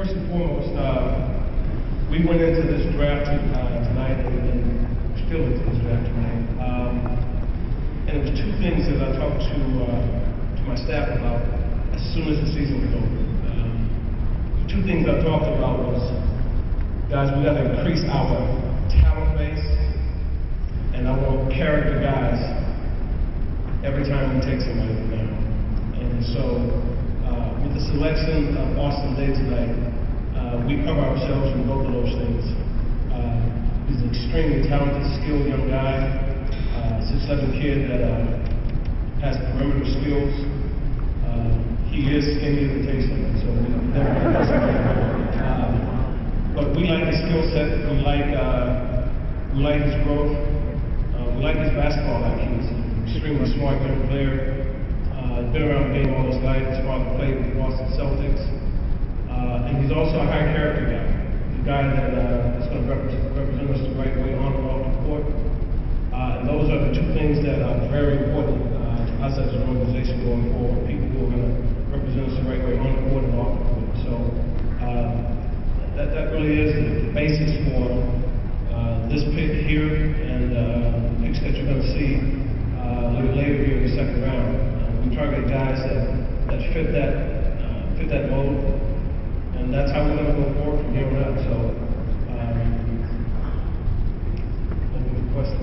First and foremost, we went into this draft tonight and still into this draft tonight. And it was two things that I talked to my staff about as soon as the season was over. The two things I talked about was, guys, we got to increase our talent base, and I want character guys every time we take somebody from down. And so, with the selection of Austin Daye tonight, we cover ourselves with both of those things. He's an extremely talented, skilled young guy, 6'11" kid that has perimeter skills. He is skinnier than Taysom, so we never know that. But we like his skill set. We like his growth. We like his basketball IQ. He's an extremely smart young player. Been around the game all his life. His father played with the Boston Celtics. And he's also a high character guy. He's a guy that is going to represent us the right way on and off the court. And those are the two things that are very important to us as an organization going forward. People who are going to represent us the right way on the court and off the court. So that really is the basis for this pick here and the picks that you're going to see a little later here in the second round. We target guys that fit that mold, and that's how we're going to go forward from here on out. So, any questions?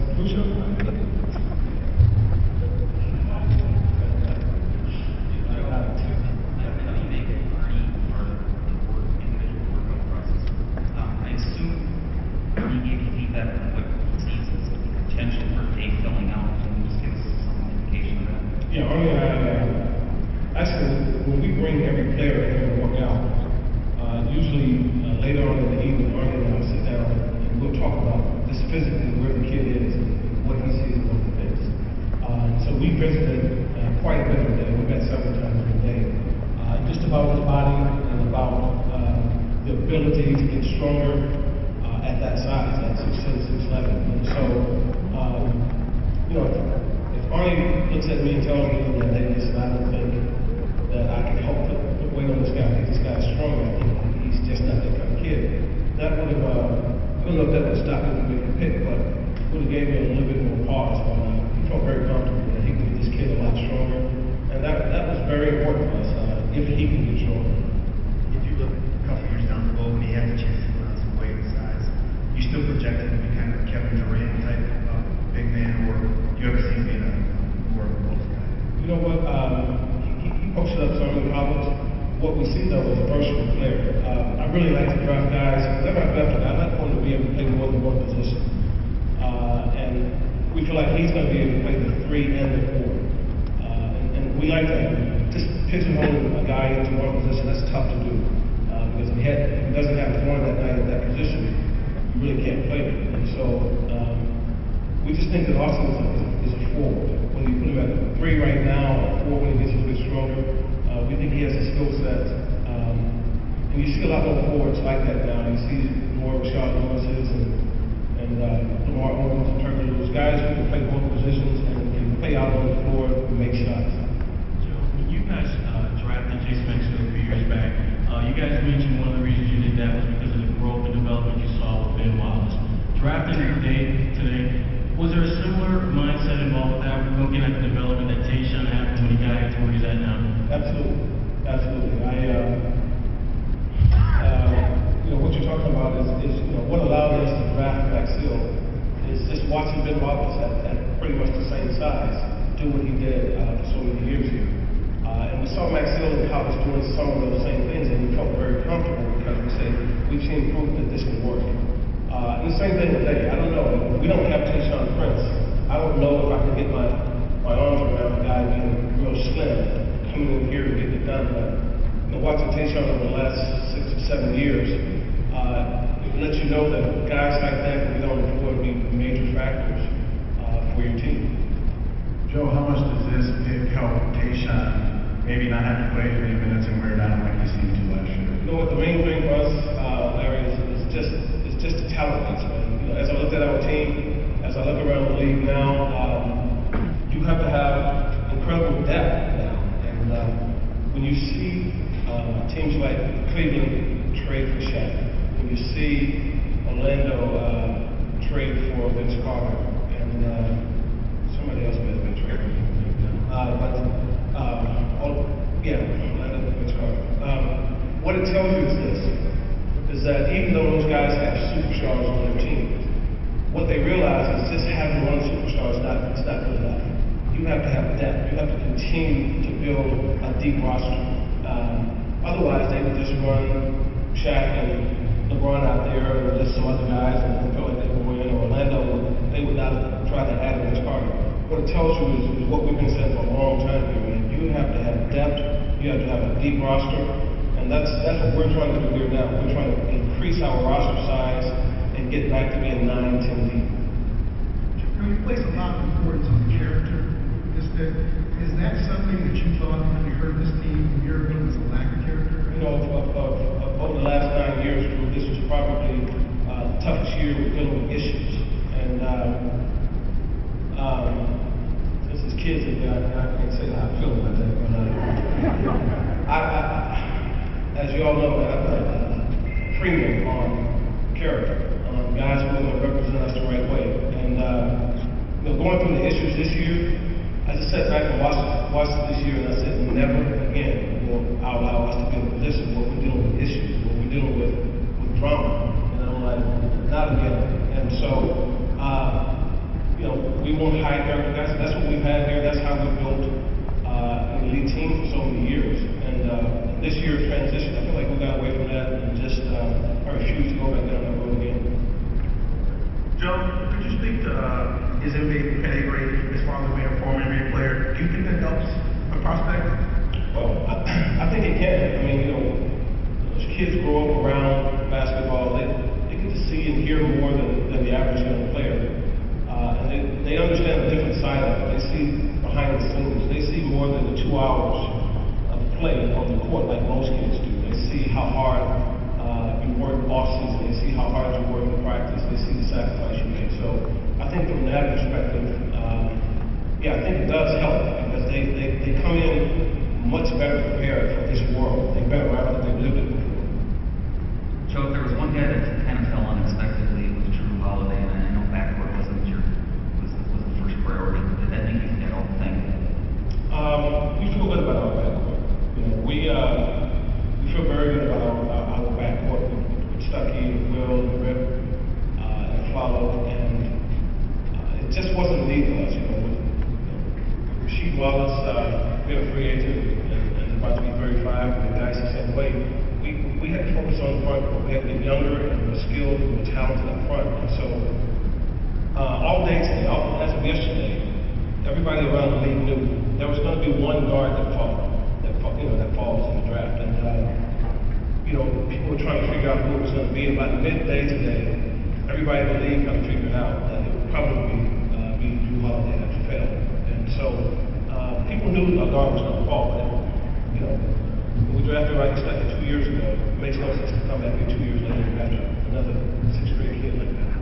Yeah, Arnie and I, actually, when we bring every player in here to work out, usually later on in the evening, Arnie and I will sit down and we'll talk about just physically where the kid is and what he sees and what he thinks. So we visited quite a bit of the day. We met several times a day, just about his body and about the ability to get stronger at that size, at 6'10", 6'11". And so, you know, Arnie looks at me and tells me that, hey, listen, I don't think that I can help put weight on this guy. I think this guy's strong. I think he's just not that kind of kid. That would have, I don't know if that would stop him from making a pick, but would have gave me a little bit more pause. But he felt very comfortable that he could get this kid a lot stronger. And that was very important for us, if he can get stronger. If you look a couple years down the road when he has a chance to put on some weight and size, you still project him to be kind of Kevin Durant type big man, or do you ever see him being a more of a post guy? You know what? He posted up some in college. What we see though is a versatile player. I really like to draft guys. Whenever I draft a guy, I like one to be able to play more than one position. And we feel like he's going to be able to play the 3 and the 4. And we like to just pigeonhole a guy into one position. That's tough to do because if he doesn't have one that night at that position, you really can't play it. And so. We just think that Austin is a forward. When you put him at 3 right now, or 4 when he gets a little bit stronger, we think he has a skill set. And you see a lot more forwards like that now. You see more Dumars and Dumars and Turkey. Those guys who can play both positions and can play out on the floor and make shots. So when you guys drafted Jason Maxwell a few years back, you guys mentioned one of the reasons you did that was because of the growth and development you saw with Ben Wallace. Drafting today, was there a similar mindset involved with that? We're looking at the development that Tayshaun had when he got to where he's at now. Absolutely. You know, what you're talking about is you know, what allowed us to draft Maxwell is just watching Ben Wallace at pretty much the same size do what he did for so many years here. And we saw Maxwell in college doing some of those same things, and we felt very comfortable because we say we've seen proof that this can work. And the same thing today. I don't know. We don't have Tayshaun Prince. I don't know if I can get my arms around a guy being real slim, coming in here and getting it done. But you know, watching Tayshaun over the last 6 or 7 years, it lets you know that guys like that can get on the floor and be major factors for your team. Joe, how much does this pick help Tayshaun maybe not have to play 30 minutes and wear down like he seemed to last year? You know what the main thing for us, Larry, is just the talent piece, man. You know, as I looked at our team, as I look around the league now, you have to have incredible depth now. And when you see teams like Cleveland trade for Shaq, when you see Orlando trade for Vince Carter, and somebody else may have been traded. Orlando Vince Carter. What it tells you is this, is that even though those guys have superstars on their team, what they realize is just having one superstar is not good enough. You have to have depth. You have to continue to build a deep roster. Otherwise, they would just run Shaq and LeBron out there, or just some other guys, and feel like they would win. Or Orlando, they would not try to add Vince Carter. What it tells you is what we've been saying for a long time here, man. You have to have depth. You have to have a deep roster. And that's what we're trying to do here now. We're trying to increase our roster size and get back to being 9, 10 deep. You place a lot of importance on character. Is that something that you thought when you heard this team a year ago was a lack of character? You know, over the last 9 years, this was probably the toughest year we're dealing with issues. And this is kids, and I can't say how I feel about that, but as you all know, I put a premium on character, on guys who are going to represent us the right way. And going through the issues this year, I just sat back and watched it this year, and I said, never again will I allow us to be in a position where we're dealing with issues, where we're dealing with drama. And I'm like, not again. And so, we want high character. That's what we've had here. That's how we built an elite team for so many years. And this year's transition, I feel like we got away from that and just I refuse to go back down that road again. Joe, could you speak to his NBA pedigree as far as being a former NBA player? Do you think that helps a prospect? Well, I think it can. I mean, those kids grow up around basketball. They get to see and hear more than the average young player. And they understand the different side of it. They see behind the scenes. They see more than the 2 hours of play on the court like most kids do. They see how hard you work off season. They see how hard you work in practice. They see the sacrifice you make. So I think from that perspective, I think it does help because they come in much better prepared for this world. They've been around it. They've lived it before. Joe, if there was one guy that kind of fell unexpectedly, it was Drew Holiday, and I know backcourt wasn't was the first priority. Did that make you all think? We feel good about our backcourt. We feel very good about our backcourt with Stuckey, Will, and Rip, and Follow, and it just wasn't a need for us. Rasheed Wallace, been a free agent and about to be 35, and the guys the same way. We had to focus on the front court. We had to get younger and more skilled and more talented up front. And so all day today, as of yesterday, everybody around the league knew there was going to be one guard that falls in the draft. And people were trying to figure out who it was going to be. About midday today, everybody in the league kind of figured out that it would probably be Drew Holiday that fell. And so people knew a guard was going to fall. But when we drafted right expected 2 years ago, it makes no sense to come back here 2 years later and draft another sixth-grade kid like that.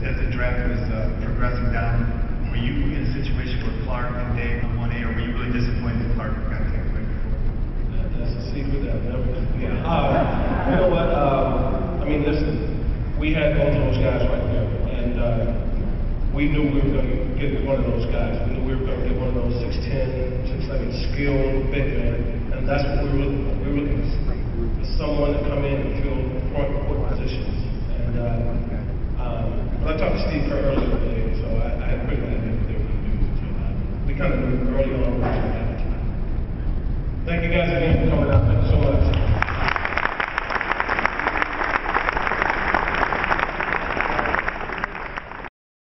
As the draft was progressing down, were you in a situation where Clark and Daye won 1A, or were you really disappointed that Clark got taken away before? That's a secret that I've never done. You know what? Listen, we had both of those guys right there, and we knew we were going to get one of those guys. We knew we were going to get one of those 6'10", 6'11", skilled big men, and that's what we were looking for. We were looking for someone to come in and fill front court positions. And but I talked to Steve Kerr earlier today, so I had pretty good idea what they were going to do. So we kind of knew early on.